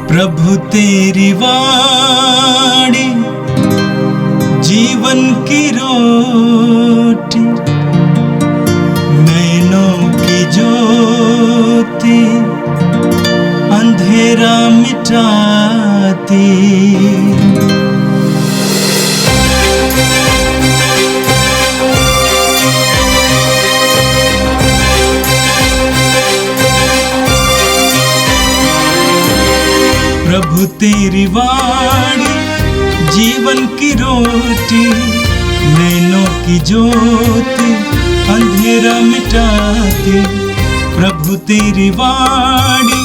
प्रभु तेरी वाणी जीवन की रोटी, नैनों की ज्योति अंधेरा मिटाती। प्रभु तेरी वाणी जीवन की रोटी, नैनों की ज्योति अंधेरा मिटाती। प्रभु तेरी वाणी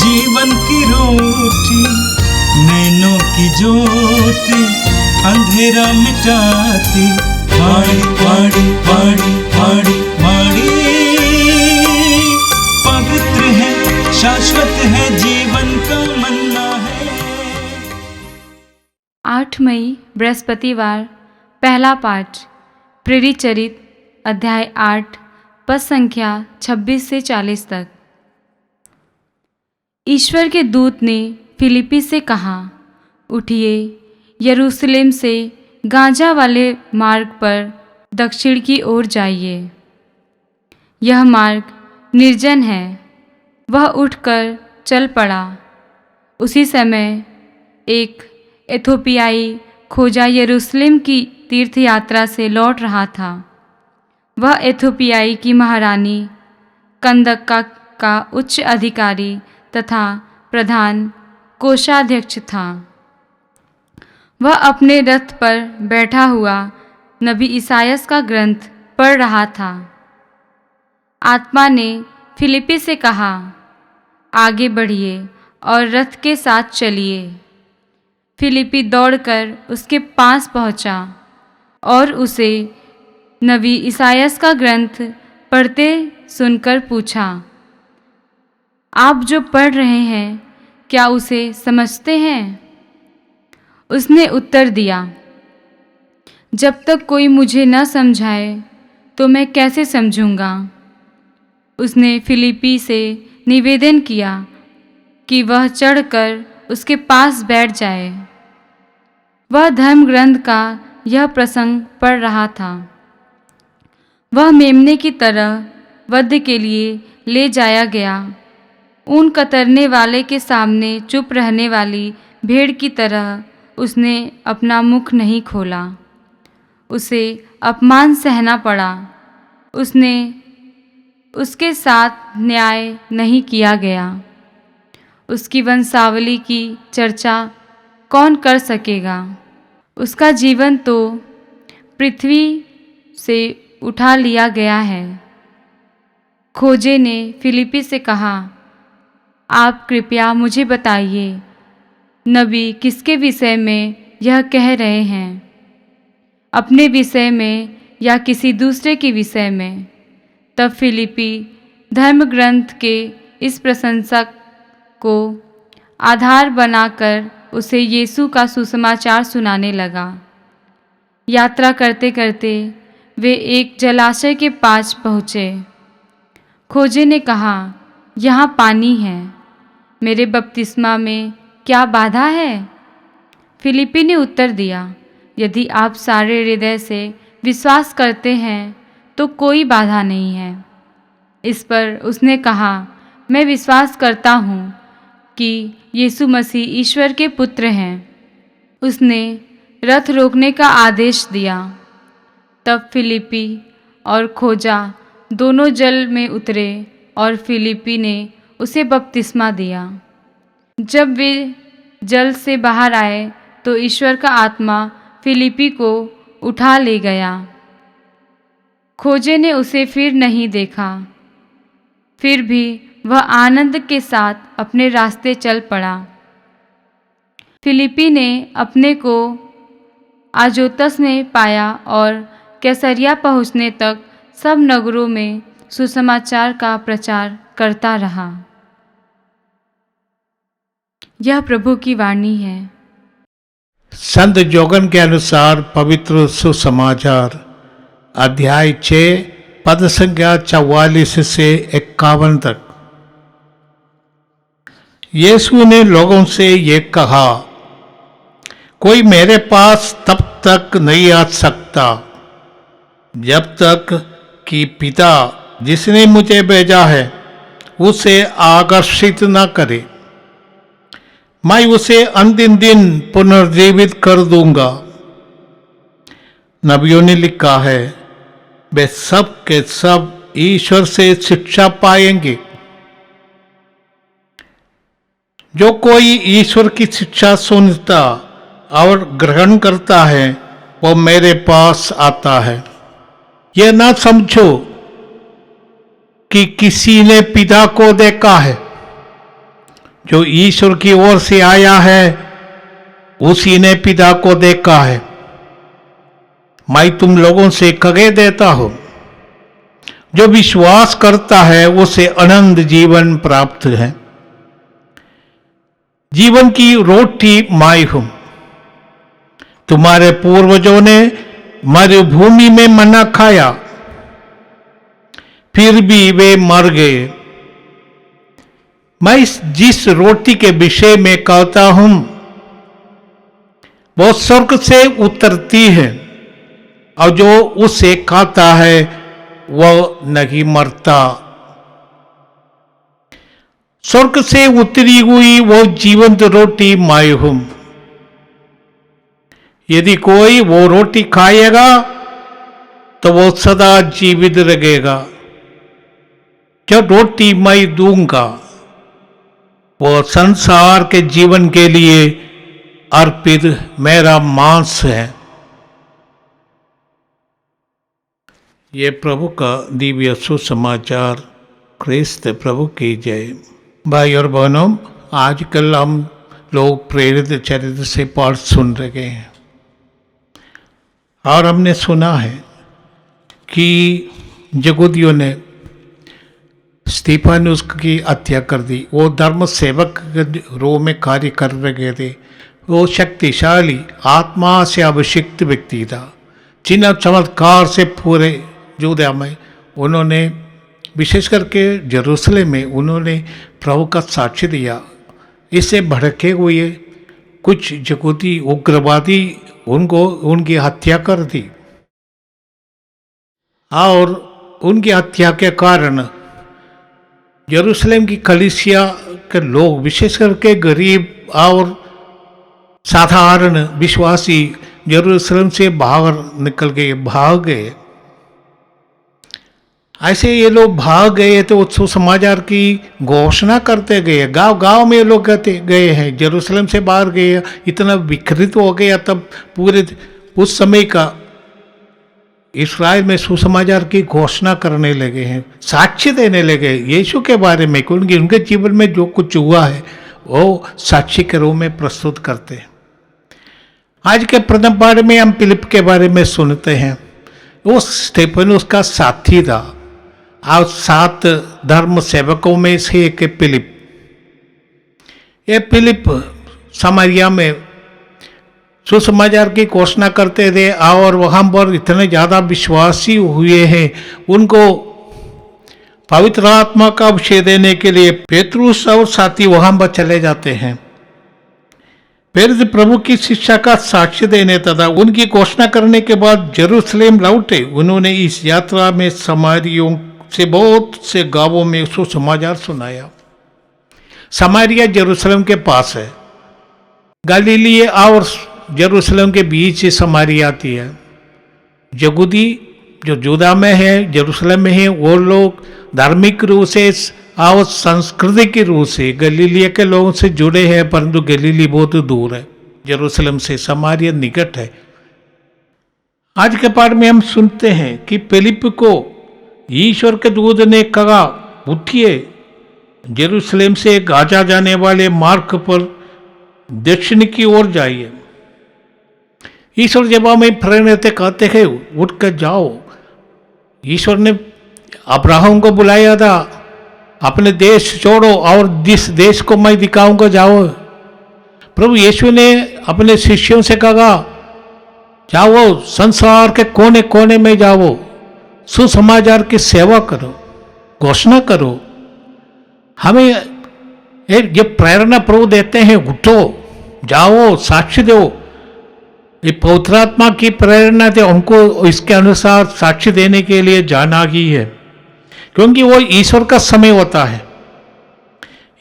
जीवन की रोटी, नैनों की ज्योति अंधेरा मिटाती। वाणी वाणी वाणी वाणी वाणी पवित्र है, शाश्वत है, जीवन का मन्ना है। 8 मई बृहस्पतिवार। पहला पाठ प्रेरित चरित अध्याय 8 पद संख्या 26 से 40 तक। ईश्वर के दूत ने फिलिप्पी से कहा, उठिए, यरूशलेम से गाजा वाले मार्ग पर दक्षिण की ओर जाइए। यह मार्ग निर्जन है। वह उठकर चल पड़ा। उसी समय एक एथोपियाई खोजा यरूशलेम की तीर्थ यात्रा से लौट रहा था। वह एथोपियाई की महारानी कंदका का उच्च अधिकारी तथा प्रधान कोषाध्यक्ष था। वह अपने रथ पर बैठा हुआ नबी ईसायास का ग्रंथ पढ़ रहा था। आत्मा ने फिलिप्पी से कहा, आगे बढ़िए और रथ के साथ चलिए। फिलिप्पी दौड़कर उसके पास पहुंचा और उसे नबी ईसायास का ग्रंथ पढ़ते सुनकर पूछा, आप जो पढ़ रहे हैं क्या उसे समझते हैं? उसने उत्तर दिया, जब तक कोई मुझे न समझाए तो मैं कैसे समझूंगा। उसने फिलिप्पी से निवेदन किया कि वह चढ़कर उसके पास बैठ जाए। वह धर्म ग्रंथ का यह प्रसंग पढ़ रहा था। वह मेमने की तरह वध के लिए ले जाया गया। ऊन कतरने वाले के सामने चुप रहने वाली भेड़ की तरह उसने अपना मुख नहीं खोला। उसे अपमान सहना पड़ा। उसके साथ न्याय नहीं किया गया। उसकी वंशावली की चर्चा कौन कर सकेगा? उसका जीवन तो पृथ्वी से उठा लिया गया है। खोजे ने फिलिप्पी से कहा, आप कृपया मुझे बताइए, नबी किसके विषय में यह कह रहे हैं, अपने विषय में या किसी दूसरे के विषय में? तब फिलिप्पी धर्म ग्रंथ के इस प्रशंसक को आधार बनाकर उसे यीशु का सुसमाचार सुनाने लगा। यात्रा करते करते वे एक जलाशय के पास पहुँचे। खोजे ने कहा, यहाँ पानी है, मेरे बपतिस्मा में क्या बाधा है? फिलिप्पी ने उत्तर दिया, यदि आप सारे हृदय से विश्वास करते हैं तो कोई बाधा नहीं है। इस पर उसने कहा, मैं विश्वास करता हूँ कि यीशु मसीह ईश्वर के पुत्र हैं। उसने रथ रोकने का आदेश दिया। तब फिलिप्पी और खोजा दोनों जल में उतरे और फिलिप्पी ने उसे बपतिस्मा दिया। जब वे जल से बाहर आए तो ईश्वर का आत्मा फिलिप्पी को उठा ले गया। खोजे ने उसे फिर नहीं देखा। फिर भी वह आनंद के साथ अपने रास्ते चल पड़ा। फिलिप्पी ने अपने को आजोतस में पाया और कैसरिया पहुँचने तक सब नगरों में सुसमाचार का प्रचार करता रहा। यह प्रभु की वाणी है। संत जोगन के अनुसार पवित्र सुसमाचार अध्याय 6 पद संख्या 44 से 51 तक। यीशु ने लोगों से ये कहा, कोई मेरे पास तब तक नहीं आ सकता जब तक कि पिता जिसने मुझे भेजा है उसे आकर्षित न करे। मैं उसे अंतिम दिन पुनर्जीवित कर दूंगा। नबियों ने लिखा है, वे सब के सब ईश्वर से शिक्षा पाएंगे। जो कोई ईश्वर की शिक्षा सुनता और ग्रहण करता है वो मेरे पास आता है। यह ना समझो कि किसी ने पिता को देखा है। जो ईश्वर की ओर से आया है उसी ने पिता को देखा है। मैं तुम लोगों से कह देता हूं, जो विश्वास करता है उसे अनंत जीवन प्राप्त है। जीवन की रोटी मैं हूं। तुम्हारे पूर्वजों ने मरुभूमि में मन्ना खाया, फिर भी वे मर गए। मैं जिस रोटी के विषय में कहता हूं वो स्वर्ग से उतरती है और जो उसे खाता है वह नहीं मरता। स्वर्ग से उतरी हुई वो जीवंत रोटी मैं हूं। यदि कोई वो रोटी खाएगा तो वो सदा जीवित रहेगा। जो रोटी मैं दूंगा वो संसार के जीवन के लिए अर्पित मेरा मांस है। ये प्रभु का दिव्य सुसमाचार। ख्रिस्त प्रभु की जय। भाई और बहनों, आजकल हम लोग प्रेरित चरित्र से पाठ सुन रहे हैं और हमने सुना है कि यहूदियों ने स्तिफनुस की हत्या कर दी। वो धर्म सेवक के रूप में कार्य कर रहे थे। वो शक्तिशाली आत्मा से अभिषिक्त व्यक्ति था। चिन्ह चमत्कार से पूरे यहूदा में उन्होंने विशेष करके यरूशलेम में उन्होंने प्रभु का साक्ष्य दिया। इससे भड़के हुए कुछ यहूदी उग्रवादी उनकी हत्या कर दी और उनकी हत्या के कारण यरूशलेम की कलीसिया के लोग, विशेष करके गरीब और साधारण विश्वासी, यरूशलेम से बाहर निकल गए, भाग गए। ऐसे ये लोग भाग गए तो सुसमाचार की घोषणा करते गए। गांव गांव में ये लोग कहते गए हैं, यरूशलेम से बाहर गए। इतना विकृत हो गया तब पूरे उस समय का इस्राएल में सुसमाचार की घोषणा करने लगे हैं, साक्ष्य देने लगे यीशु के बारे में। क्योंकि उनके जीवन में जो कुछ हुआ है वो साक्ष्य के रूप में प्रस्तुत करते हैं। आज के प्रथम पाठ में हम फिलिप के बारे में सुनते हैं। वो स्तिफनुस का साथी था और 7 धर्म सेवकों में से एक फिलिप। ये फिलिप समारिया में सुसमाचार की घोषणा करते थे और वहाँ पर इतने ज़्यादा विश्वासी हुए हैं। उनको पवित्र आत्मा का अभिषेक देने के लिए पेतरुस और साथी वहाँ पर चले जाते हैं। फिर प्रभु की शिक्षा का साक्ष्य देने तथा उनकी घोषणा करने के बाद यरूशलेम लौटे। उन्होंने इस यात्रा में समारियों से बहुत से गांवों में सुसमाचार सुनाया। समारिया यरूशलेम के पास है। गलीली और यरूशलेम के बीच से समारिया आती है। यहूदी जो यहूदा में है, यरूशलेम में है, वो लोग धार्मिक रूप से और सांस्कृतिक रूप से गलीलिया के लोगों से जुड़े हैं, परंतु गलीली बहुत दूर है यरूशलेम से। समारिया निकट है। आज के पाठ में हम सुनते हैं कि फिलिप को ईश्वर के दूत ने कहा, उठिए, यरूशलेम से गाजा जाने वाले मार्ग पर दक्षिण की ओर जाइए। ईश्वर जवाब में प्रेरित कहते हैं, उठ कर जाओ। ईश्वर ने अब्राहम को बुलाया था, अपने देश छोड़ो और जिस देश को मैं दिखाऊंगा जाओ। प्रभु यीशु ने अपने शिष्यों से कहा, जाओ, संसार के कोने कोने में जाओ, सुसमाचार की सेवा करो, घोषणा करो। हमें ये प्रेरणा प्रभु देते हैं, उठो, जाओ, साक्ष्य दो। ये पवित्र आत्मा की प्रेरणा थे, उनको इसके अनुसार साक्ष्य देने के लिए जाना ही है, क्योंकि वो ईश्वर का समय होता है।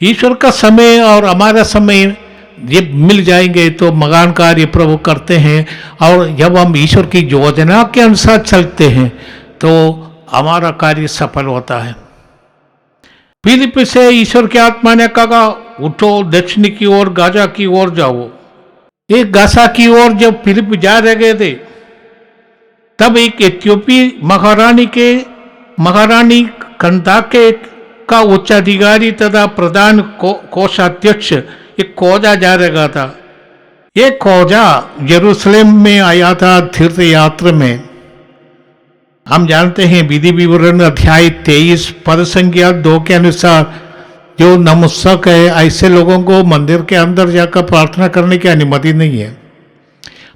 ईश्वर का समय और हमारा समय ये मिल जाएंगे तो महान कार्य प्रभु करते हैं। और जब हम ईश्वर की योजना के अनुसार चलते हैं तो हमारा कार्य सफल होता है। फिलिप से ईश्वर की आत्मा ने कहा, उठो, दक्षिण की ओर गाजा की ओर जाओ। एक गाजा की ओर जब फिलिप जा रहे थे, तब एक इथियोपी महारानी कंदाके का उच्चाधिकारी तथा प्रधान कोषाध्यक्ष एक खोजा जा रहा था। ये खोजा यरूशलेम में आया था तीर्थ यात्रा में। हम जानते हैं विधि विवरण अध्याय 23 पद संख्या 2 के अनुसार जो नपुंसक है, ऐसे लोगों को मंदिर के अंदर जाकर प्रार्थना करने की अनुमति नहीं है।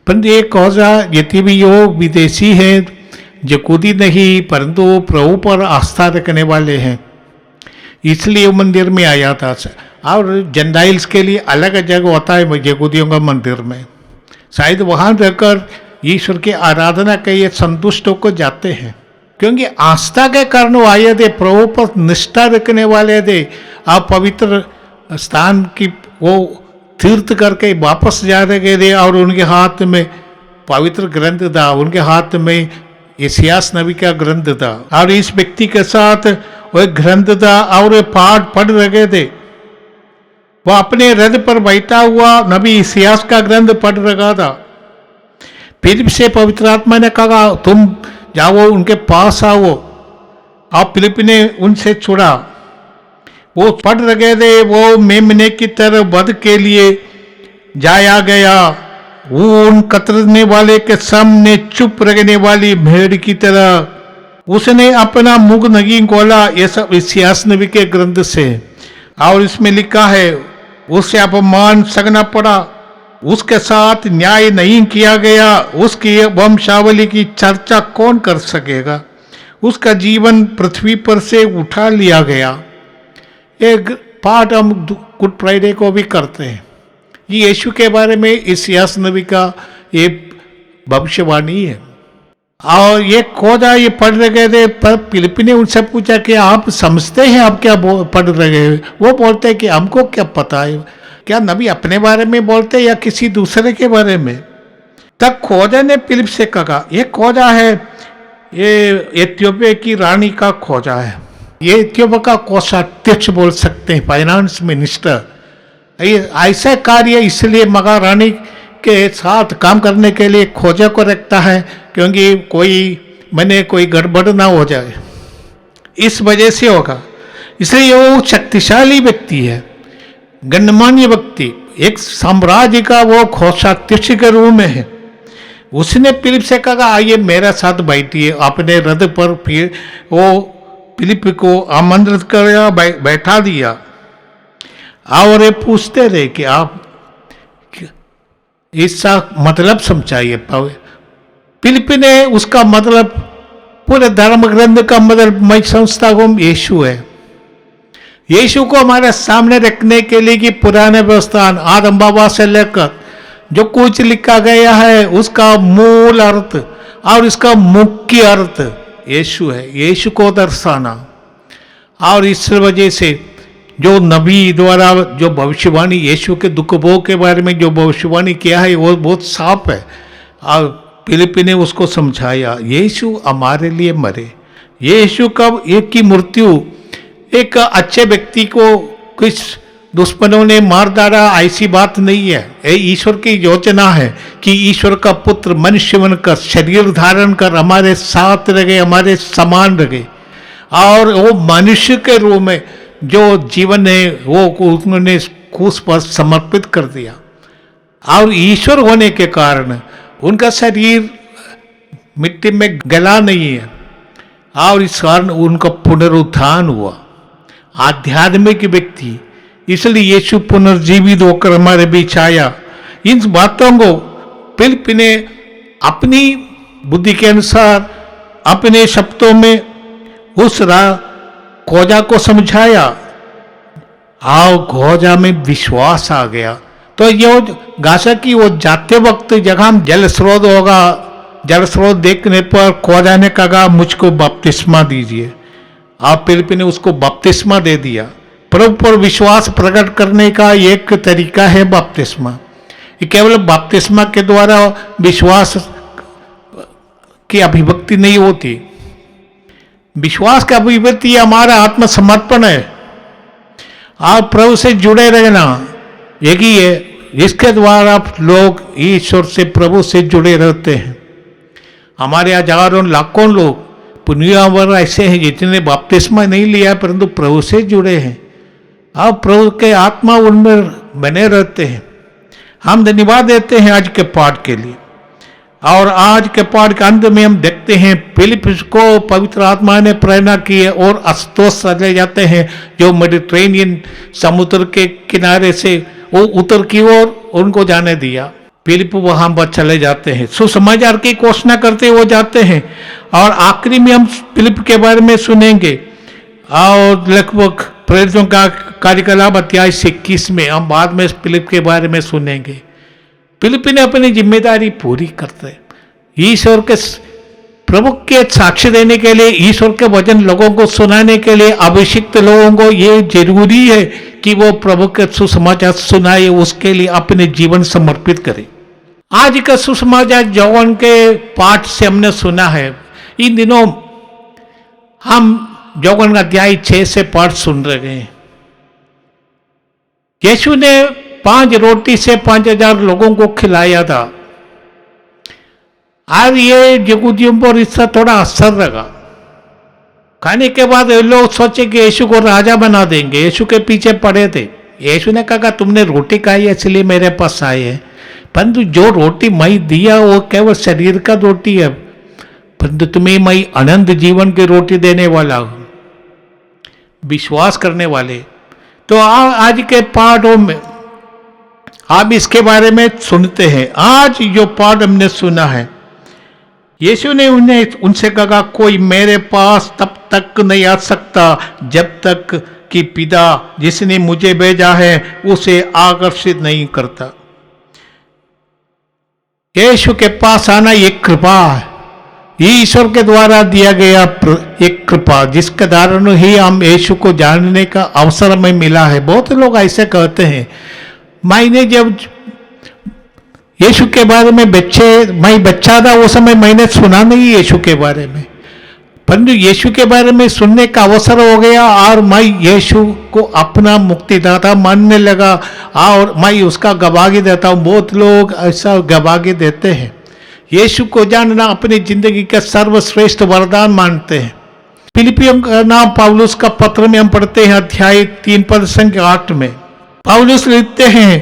परंतु ये खोजा यदि भी वो विदेशी है, यहूदी नहीं, परंतु प्रभु पर आस्था रखने वाले हैं, इसलिए वो मंदिर में आया था। और जंडाइल्स के लिए अलग जगह होता है यहूदियों का मंदिर में, शायद वहाँ रहकर ईश्वर की आराधना के लिए संतुष्ट होकर जाते हैं, क्योंकि आस्था के कारण वो आए थे, प्रभु पर निष्ठा रखने वाले थे। आप पवित्र स्थान की वो तीर्थ करके वापस जा रहे थे और उनके हाथ में पवित्र ग्रंथ था, उनके हाथ में यशायाह नबी का ग्रंथ था। और इस व्यक्ति के साथ वो ग्रंथ था और वे पाठ पढ़ रहे थे। वो अपने रथ पर बैठा हुआ नबी यशायाह का ग्रंथ पढ़ रहा था। फिलिप से पवित्र आत्मा ने कहा, तुम जाओ, उनके पास आओ। अब फिलिप ने उनसे छुड़ा। वो पढ़ रहे थे, वो मेमने की तरह वध के लिए जाया गया। वो उन कतरने वाले के सामने चुप रहने वाली भेड़ की तरह उसने अपना मुख नहीं खोला। ये सब यशायाह नबी के ग्रंथ से, और इसमें लिखा है, उसे अपमान सहना पड़ा, उसके साथ न्याय नहीं किया गया, उसकी वंशावली की चर्चा कौन कर सकेगा, उसका जीवन पृथ्वी पर से उठा लिया गया। एक पाठ हम गुड फ्राइडे को भी करते हैं। ये यीशु के बारे में यशायाह नबी का ये भविष्यवाणी है। और ये खोजा ये पढ़ रहे थे, पर फिलिप ने उनसे पूछा कि आप समझते हैं आप क्या पढ़ रहे हैं? वो बोलते हैं कि हमको क्या पता है, क्या नबी अपने बारे में बोलते हैं या किसी दूसरे के बारे में? तब खोजा ने फिलिप से कहा, ये खोजा है, ये इथियोपिया की रानी का खोजा है। ये इथियोपिया का कोषाध्यक्ष बोल सकते हैं, फाइनेंस मिनिस्टर। ये ऐसा कार्य इसलिए महारानी के साथ काम करने के लिए खोजा को रखता है, क्योंकि कोई गड़बड़ ना हो जाए, इस वजह से होगा। इसलिए वो शक्तिशाली व्यक्ति है, गणमान्य व्यक्ति, एक साम्राज्य का वो कोषाध्यक्ष के रूप में है। उसने फिलिप से कहा, आइए मेरे साथ बैठिए अपने रथ पर। फिर वो फिलिप को आमंत्रित कर बैठा दिया और ये पूछते रहे कि आप इसका मतलब समझाइए। फिलिप ने उसका मतलब, पूरे धर्म ग्रंथ का मतलब मैं समझता हूँ यीशु है। यीशु को हमारे सामने रखने के लिए कि पुराने व्यवस्थान आदम बाबा से लेकर जो कुछ लिखा गया है उसका मूल अर्थ और इसका मुख्य अर्थ यीशु है, यीशु को दर्शाना। और इस वजह से जो नबी द्वारा जो भविष्यवाणी यीशु के दुख भोग के बारे में जो भविष्यवाणी किया है वो बहुत साफ है। और फिलिप ने उसको समझाया, यीशु हमारे लिए मरे। यीशु कब एक की मृत्यु एक अच्छे व्यक्ति को कुछ दुश्मनों ने मार डाला, ऐसी बात नहीं है। ये ईश्वर की योजना है कि ईश्वर का पुत्र मनुष्य बनकर शरीर धारण कर हमारे साथ रहे, हमारे समान रहे। और वो मनुष्य के रूप में जो जीवन है वो उन्होंने क्रूस पर समर्पित कर दिया। और ईश्वर होने के कारण उनका शरीर मिट्टी में गला नहीं है, और इस कारण उनका पुनरुत्थान हुआ। आध्यात्मिक व्यक्ति, इसलिए यीशु पुनर्जीवित होकर हमारे बीच आया। इन बातों को फिलिप ने अपनी बुद्धि के अनुसार अपने शब्दों में उस खोजा को समझाया। आओ गोजा में विश्वास आ गया। तो ये गासा की वो जाते वक्त जगह हम जल स्रोत होगा, जल स्रोत देखने पर खोजा ने कहा मुझको बपतिस्मा दीजिए। आप फिलिप्पी ने उसको बपतिस्मा दे दिया। प्रभु पर विश्वास प्रकट करने का एक तरीका है बपतिस्मा। ये केवल बपतिस्मा के द्वारा विश्वास की अभिव्यक्ति नहीं होती। विश्वास की अभिव्यक्ति हमारा आत्मसमर्पण है। आप प्रभु से जुड़े रहना यही है, इसके द्वारा लोग ईश्वर से, प्रभु से जुड़े रहते हैं। हमारे हजारों लाखों लोग दुनिया भर ऐसे हैं जितने बपतिस्मा नहीं लिया परंतु प्रभु से जुड़े हैं। आप प्रभु के आत्मा उनमें बने रहते हैं। हम धन्यवाद देते हैं आज के पाठ के लिए। और आज के पाठ के अंत में हम देखते हैं फिलिप्पस को पवित्र आत्मा ने प्रेरणा की है और अस्तोस चले जाते हैं, जो मेडिटेरेनियन समुद्र के किनारे से वो उत्तर की ओर उनको जाने दिया। फिलिप वहां पर चले जाते हैं, सुसमाचार की घोषणा करते हुए जाते हैं। और आखिरी में हम फिलिप के बारे में सुनेंगे और लगभग प्रेरितों का कार्यकलाप अध्याय 21 में हम बाद में फिलिप के बारे में सुनेंगे। फिलिप ने अपनी जिम्मेदारी पूरी करते, ईश्वर के प्रभु के साक्ष्य देने के लिए, ईश्वर के वचन लोगों को सुनाने के लिए, अभिषिक्त लोगों को ये जरूरी है कि वो प्रभु के सुसमाचार सुनाए, उसके लिए अपने जीवन समर्पित करे। आज का सुसमाचार यौवन के पाठ से हमने सुना है। इन दिनों हम यौवन अध्याय 6 से पाठ सुन रहे हैं। यीशु ने 5 रोटी से 5,000 लोगों को खिलाया था। आज ये यहूदियों पर इसका थोड़ा असर लगा। खाने के बाद लोग सोचे कि यीशु को राजा बना देंगे, यीशु के पीछे पड़े थे। यीशु ने कहा तुमने रोटी खाई इसलिए मेरे पास आए हैं, परंतु जो रोटी मैं दिया वो केवल शरीर का रोटी है, परंतु तुम्हें मैं अनंत जीवन की रोटी देने वाला हूं। विश्वास करने वाले तो आज के पाठों में आप इसके बारे में सुनते हैं। आज जो पाठ हमने सुना है, यीशु ने उनसे कहा कोई मेरे पास तब तक नहीं आ सकता जब तक कि पिता जिसने मुझे भेजा है उसे आकर्षित नहीं करता। यीशु के पास आना एक कृपा है, ईश्वर के द्वारा दिया गया एक कृपा, जिसके कारण ही हम यीशु को जानने का अवसर हमें मिला है। बहुत लोग ऐसे कहते हैं, मैंने जब यीशु के बारे में मैं बच्चा था उस समय मैंने सुना नहीं यीशु के बारे में, परंतु यीशु के बारे में सुनने का अवसर हो गया और मैं यीशु को अपना मुक्तिदाता मानने लगा और मैं उसका गवाही देता हूँ। बहुत लोग ऐसा गवाही देते हैं। यीशु को जानना अपनी जिंदगी का सर्वश्रेष्ठ वरदान मानते हैं। फिलिपियों का नाम पौलुस का पत्र में हम पढ़ते हैं अध्याय 3 पद संख्या 8 में पौलुस लिखते हैं,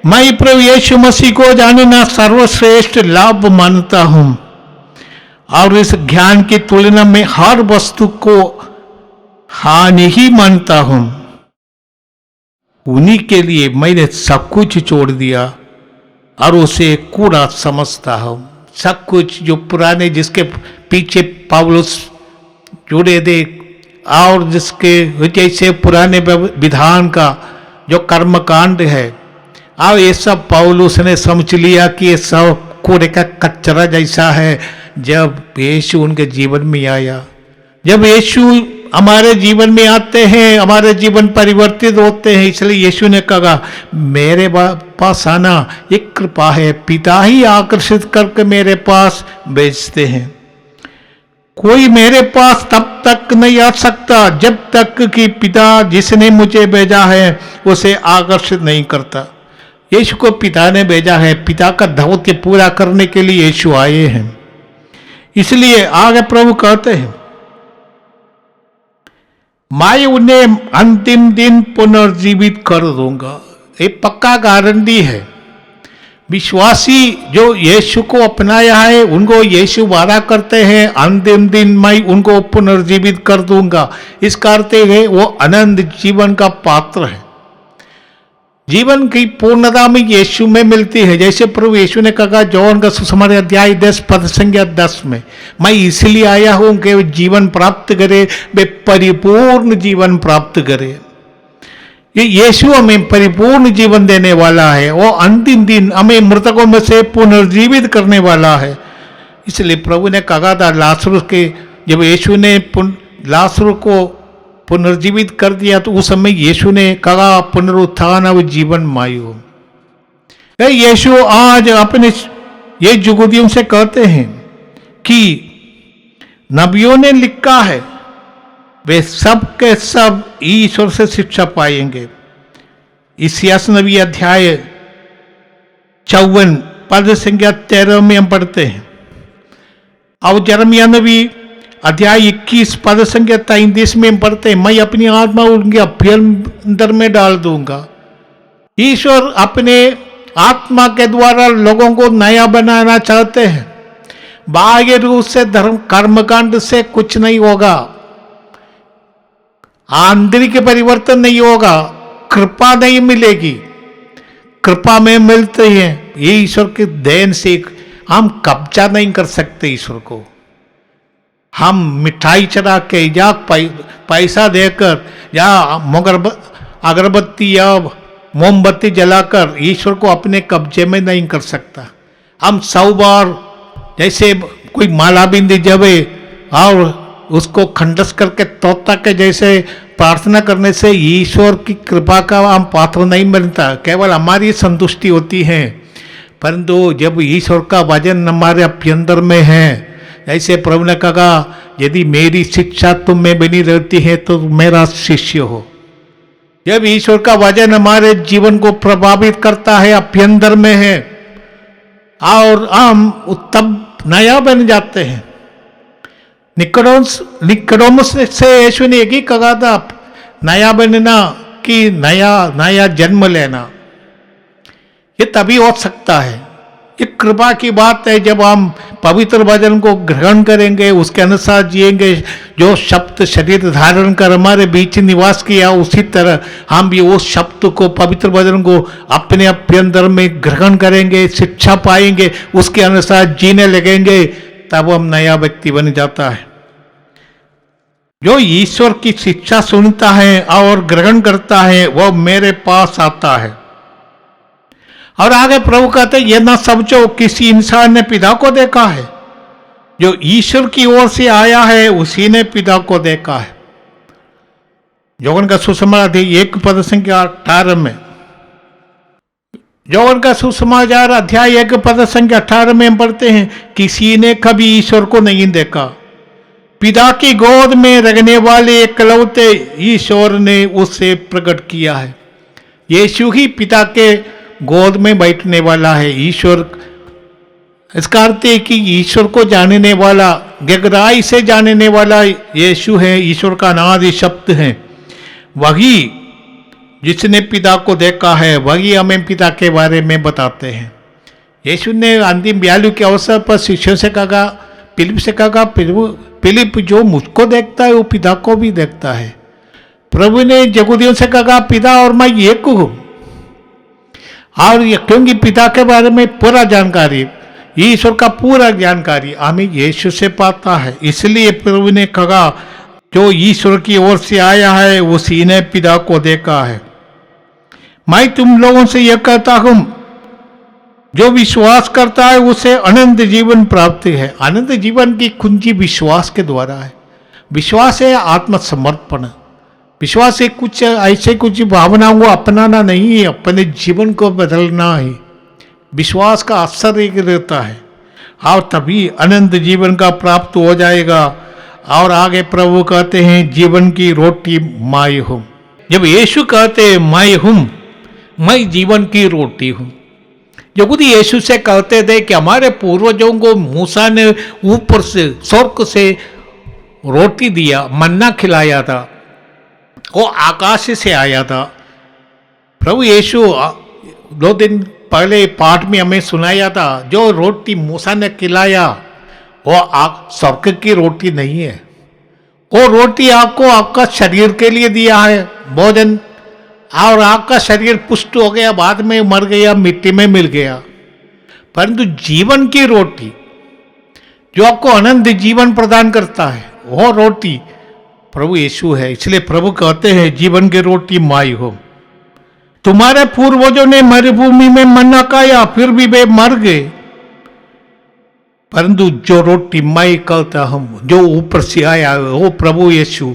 मैं प्रभु यीशु मसीह को जानना सर्वश्रेष्ठ लाभ मानता हूं और इस ज्ञान की तुलना में हर वस्तु को हानि ही मानता हूं। उन्हीं के लिए मैंने सब कुछ छोड़ दिया और उसे कूड़ा समझता हूं। सब कुछ जो पुराने जिसके पीछे पौलुस जुड़े थे और जिसके जैसे पुराने विधान का जो कर्मकांड है, और ये सब पौलुस ने समझ लिया कि ये सब कूड़े का कचरा जैसा है। जब यीशु उनके जीवन में आया, जब यीशु हमारे जीवन में आते हैं, हमारे जीवन परिवर्तित होते हैं। इसलिए यीशु ने कहा मेरे पास आना एक कृपा है, पिता ही आकर्षित करके मेरे पास भेजते हैं। कोई मेरे पास तब तक नहीं आ सकता जब तक कि पिता जिसने मुझे भेजा है उसे आकर्षित नहीं करता। यीशु को पिता ने भेजा है, पिता का दौत्य पूरा करने के लिए यीशु आए हैं। इसलिए आगे प्रभु कहते हैं, मैं उन्हें अंतिम दिन पुनर्जीवित कर दूंगा। ये पक्का गारंटी है। विश्वासी जो यीशु को अपनाया है उनको यीशु वादा करते हैं अंतिम दिन मैं उनको पुनर्जीवित कर दूंगा। इसका अर्थ है वो अनंत जीवन का पात्र है। जीवन की पूर्णता में यीशु में मिलती है। जैसे प्रभु यीशु ने कहा यौहन का सुसमाचार अध्याय 10 पद संख्या 10 में, मैं इसलिए आया हूं कि वे जीवन प्राप्त करे, वे परिपूर्ण जीवन प्राप्त करे। ये यीशु हमें परिपूर्ण जीवन देने वाला है, वो अंतिम दिन हमें मृतकों में से पुनर्जीवित करने वाला है। इसलिए प्रभु ने कहा था लाजरुस के, जब यीशु ने लाजरुस को पुनर्जीवित कर दिया तो उस समय यीशु ने कहा पुनरुत्थान व जीवन मायु। यीशु आज अपने ये जुगुदियों से कहते हैं कि नबियों ने लिखा है वे सब के सब ईश्वर से शिक्षा पाएंगे। इसियास नबी अध्याय 54 पद संख्या 13 में हम पढ़ते हैं। और यिर्मयाह नबी अध्याय 21 पद संख्या 33 में हम पढ़ते हैं, मैं अपनी आत्मा उनके अभ्यंतर में डाल दूंगा। ईश्वर अपने आत्मा के द्वारा लोगों को नया बनाना चाहते हैं। बाह्य रूप से धर्म कर्मकांड से कुछ नहीं होगा, आंतरिक परिवर्तन नहीं होगा, कृपा नहीं मिलेगी। कृपा में मिलते हैं ये ईश्वर के देन से। हम कब्जा नहीं कर सकते ईश्वर को। हम मिठाई चढ़ा के या पैसा देकर या अगरबत्ती या मोमबत्ती जलाकर ईश्वर को अपने कब्जे में नहीं कर सकता। हम 100 बार जैसे कोई माला बिंदी जबे और उसको खंडस करके तोता के जैसे प्रार्थना करने से ईश्वर की कृपा का हम पात्र नहीं बनता, केवल हमारी संतुष्टि होती है। परंतु जब ईश्वर का वचन हमारे अभ्यंतर में है, ऐसे प्रभु ने कहा यदि मेरी शिक्षा तुम में बनी रहती है तो मेरा शिष्य हो। जब ईश्वर का वचन हमारे जीवन को प्रभावित करता है, अभ्यंतर में है, और हम तब नया बन जाते हैं। निकोडेमुस से यीशु ने एक ही कहा था, नया बनना कि नया जन्म लेना। ये तभी हो सकता है, ये कृपा की बात है जब हम पवित्र वचन को ग्रहण करेंगे, उसके अनुसार जिएंगे। जो शब्द शरीर धारण कर हमारे बीच निवास किया, उसी तरह हम भी उस शब्द को, पवित्र वचन को अपने अभ्यंतर में ग्रहण करेंगे, शिक्षा पाएंगे, उसके अनुसार जीने लगेंगे, तब हम नया व्यक्ति बन जाता है। जो ईश्वर की शिक्षा सुनता है और ग्रहण करता है वो मेरे पास आता है। और आगे प्रभु कहते हैं, ये ना समझो किसी इंसान ने पिता को देखा है, जो ईश्वर की ओर से आया है उसी ने पिता को देखा है। यूहन्ना का सुसमाचार 1 पद संख्या 18 में, यूहन्ना का सुसमाचार अध्याय 1 पद संख्या 18 में हम पढ़ते हैं, किसी ने कभी ईश्वर को नहीं देखा, पिता की गोद में रखने वाले एकलौते ईश्वर ने उसे प्रकट किया है। यीशु ही पिता के गोद में बैठने वाला है। ईश्वर, इसका अर्थ है कि ईश्वर को जानने वाला, गहराई से जानने वाला यीशु है, ईश्वर का अनादि शब्द है। वही जिसने पिता को देखा है वही हमें पिता के बारे में बताते हैं। यीशु ने अंतिम बयालू के अवसर पर शिष्यों से कहा, फिलिप से कहा, फिलिप जो मुझको देखता है वो पिता को भी देखता है। प्रभु ने यहूदियों से कहा, पिता और मैं एक हूं। और क्योंकि पिता के बारे में पूरा जानकारी, ईश्वर का पूरा जानकारी हमें यीशु से पाता है, इसलिए प्रभु ने कहा जो ईश्वर की ओर से आया है उसी ने पिता को देखा है। मैं तुम लोगों से यह कहता हूं, जो विश्वास करता है उसे अनंत जीवन प्राप्ति है। अनंत जीवन की कुंजी विश्वास के द्वारा है। विश्वास है आत्मसमर्पण। विश्वास है कुछ ऐसे कुछ भावनाओं को अपनाना नहीं है, अपने जीवन को बदलना है। विश्वास का असर एक रहता है और तभी अनंत जीवन का प्राप्त हो जाएगा। और आगे प्रभु कहते हैं, जीवन की रोटी मैं हूं। जब यीशु कहते हैं मैं हूं, मैं जीवन की रोटी हूं। यहूदी यीशु से कहते थे कि हमारे पूर्वजों को मूसा ने ऊपर से स्वर्ग से रोटी दिया, मन्ना खिलाया था, वो आकाश से आया था। प्रभु यीशु 2 दिन पहले पाठ में हमें सुनाया था, जो रोटी मूसा ने खिलाया वो स्वर्ग की रोटी नहीं है। वो रोटी आपको आपका शरीर के लिए दिया है भोजन, और आपका शरीर पुष्ट हो गया, बाद में मर गया, मिट्टी में मिल गया। परंतु जीवन की रोटी जो आपको अनंत जीवन प्रदान करता है, वो रोटी प्रभु यीशु है। इसलिए प्रभु कहते हैं जीवन की रोटी मैं हूं। तुम्हारे पूर्वजों ने मरुभूमि में मन्ना खाया, फिर भी वे मर गए, परंतु जो रोटी मैं कहता हूं, जो ऊपर से आया वो प्रभु यीशु,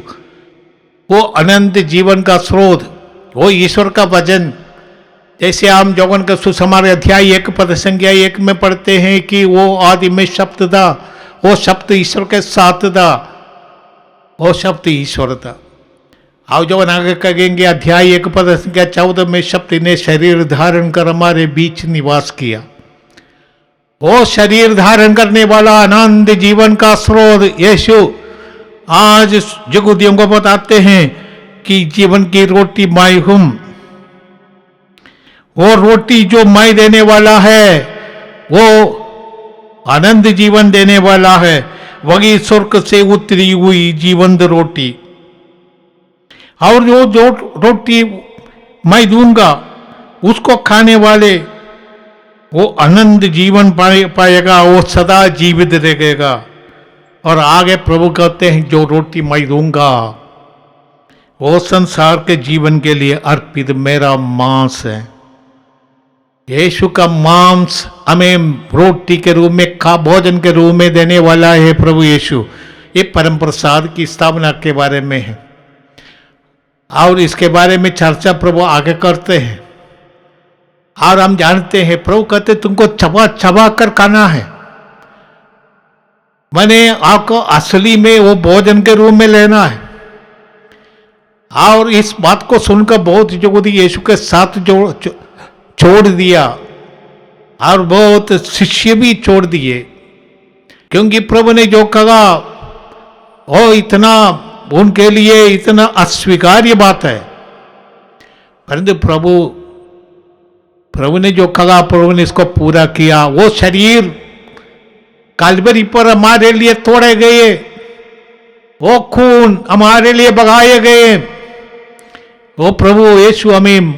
वो अनंत जीवन का स्रोत, वो ईश्वर का वचन। जैसे हम जौगन के सुसमाचार अध्याय 1 पद संख्या 1 में पढ़ते हैं कि वो आदि में शब्द था, वो शब्द ईश्वर के साथ था, वो शब्द ईश्वर था। आओ जौन आगे कहेंगे अध्याय 1 पद संख्या 14 में, शब्द ने शरीर धारण कर हमारे बीच निवास किया। वो शरीर धारण करने वाला आनंद जीवन का स्रोत यीशु आज यहूदियों को बताते हैं कि जीवन की रोटी मैं हूं। वो रोटी जो मैं देने वाला है वो आनंद जीवन देने वाला है, वही स्वर्ग से उतरी हुई जीवंत रोटी। और जो रोटी मैं दूंगा उसको खाने वाले वो अनंत जीवन पाएगा, वो सदा जीवित रहेगा। और आगे प्रभु कहते हैं जो रोटी मैं दूंगा वो संसार के जीवन के लिए अर्पित मेरा मांस है। यीशु का मांस हमें रोटी के रूप में, खा भोजन के रूप में देने वाला है प्रभु यीशु। ये परम प्रसाद की स्थापना के बारे में है और इसके बारे में चर्चा प्रभु आगे करते हैं। और हम जानते हैं प्रभु कहते तुमको चबा चबा कर खाना है, मैंने आपको असली में वो भोजन के रूप में लेना है। और इस बात को सुनकर बहुत यहूदी यीशु के साथ छोड़ दिया और बहुत शिष्य भी छोड़ दिए, क्योंकि प्रभु ने जो कहा वो इतना उनके लिए इतना अस्वीकार्य बात है। परंतु प्रभु ने जो कहा प्रभु ने इसको पूरा किया। वो शरीर कालवरी पर हमारे लिए तोड़े गए, वो खून हमारे लिए बगाए गए। वो प्रभु यीशु हमें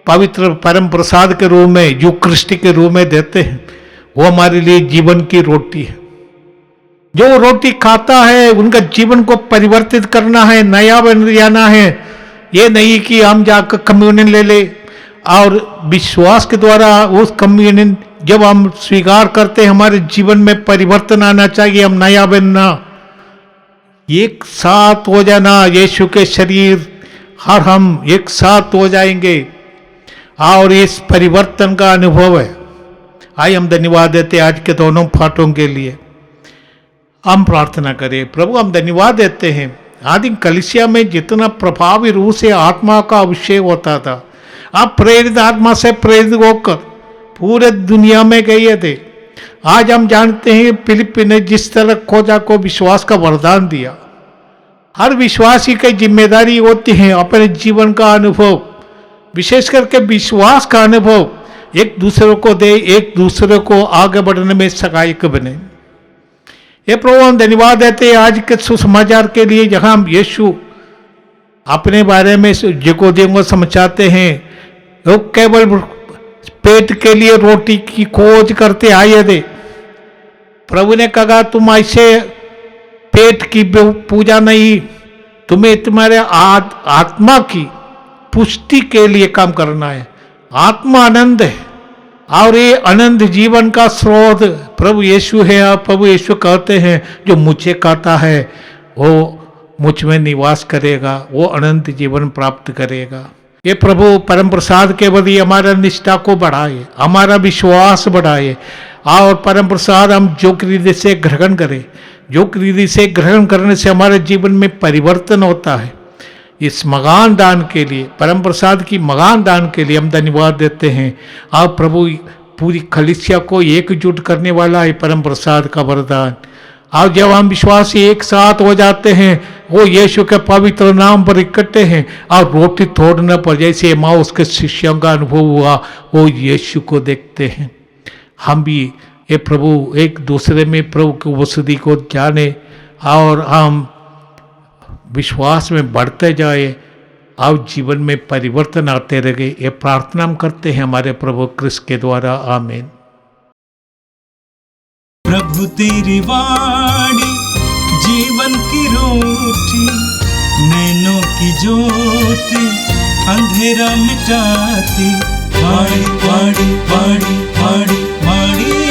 पवित्र परम प्रसाद के रूप में, यूक्रिस्ट के रूप में देते हैं। वो हमारे लिए जीवन की रोटी है। जो रोटी खाता है उनका जीवन को परिवर्तित करना है, नया बन जाना है। ये नहीं कि हम जाकर कम्युनियन ले ले और विश्वास के द्वारा उस कम्युनियन जब हम स्वीकार करते हैं हमारे जीवन में परिवर्तन आना चाहिए, हम नया बनना, एक साथ हो जाना। यीशु के शरीर हर हम एक साथ हो जाएंगे और इस परिवर्तन का अनुभव है। आइए हम धन्यवाद देते आज के दोनों पाठों के लिए। हम प्रार्थना करें। प्रभु हम धन्यवाद देते हैं, आदि कलीसिया में जितना प्रभावी रूप से आत्मा का अभिषेक होता था, आप प्रेरित आत्मा से प्रेरित होकर पूरे दुनिया में गए थे। आज हम जानते हैं फिलिप्पी ने जिस तरह खोजा को विश्वास का वरदान दिया। हर विश्वासी की जिम्मेदारी होती है अपने जीवन का अनुभव, विशेष करके विश्वास का अनुभव एक दूसरे को दे, एक दूसरे को आगे बढ़ने में सहायक बने। ये प्रभु हम धन्यवाद देते हैं आज के सुसमाचार के लिए, जहां हम यीशु अपने बारे में यहूदियों को समझाते हैं। वो केवल पेट के लिए रोटी की खोज करते आए थे। प्रभु ने कहा तुम ऐसे पेट की पूजा नहीं, तुम्हें तुम्हारे आत्मा की पुष्टि के लिए काम करना है। आत्मा आनंद है और ये अनंत जीवन का स्रोत प्रभु यीशु है। और प्रभु यीशु कहते हैं जो मुझे खाता है वो मुझ में निवास करेगा, वो अनंत जीवन प्राप्त करेगा। ये प्रभु परम प्रसाद के बदले हमारा निष्ठा को बढ़ाए, हमारा विश्वास बढ़ाए और परम प्रसाद हम जो हृदय से ग्रहण करें। जो हृदय से ग्रहण करने से हमारे जीवन में परिवर्तन होता है। इस मगान दान के लिए, परम प्रसाद की मगान दान के लिए हम धन्यवाद देते हैं। आप प्रभु पूरी कलीसिया को एकजुट करने वाला है परम प्रसाद का वरदान। और जब हम विश्वासी एक साथ हो जाते हैं, वो यीशु के पवित्र नाम पर इकट्ठे हैं और रोटी तोड़ने पर जैसे एमाउस के शिष्यों का अनुभव हुआ, वो यीशु को देखते हैं। हम भी ये प्रभु एक दूसरे में प्रभु की उपस्थिति को जाने और हम विश्वास में बढ़ते जाए और जीवन में परिवर्तन आते रहे। ये प्रार्थना हम करते हैं हमारे प्रभु क्रिस्त के द्वारा, आमीन। प्रभु तेरी वाणी जीवन की रोटी, नैनों की ज्योति अंधेरा मिटाती वाणी वाणी वाणी वाणी वाणी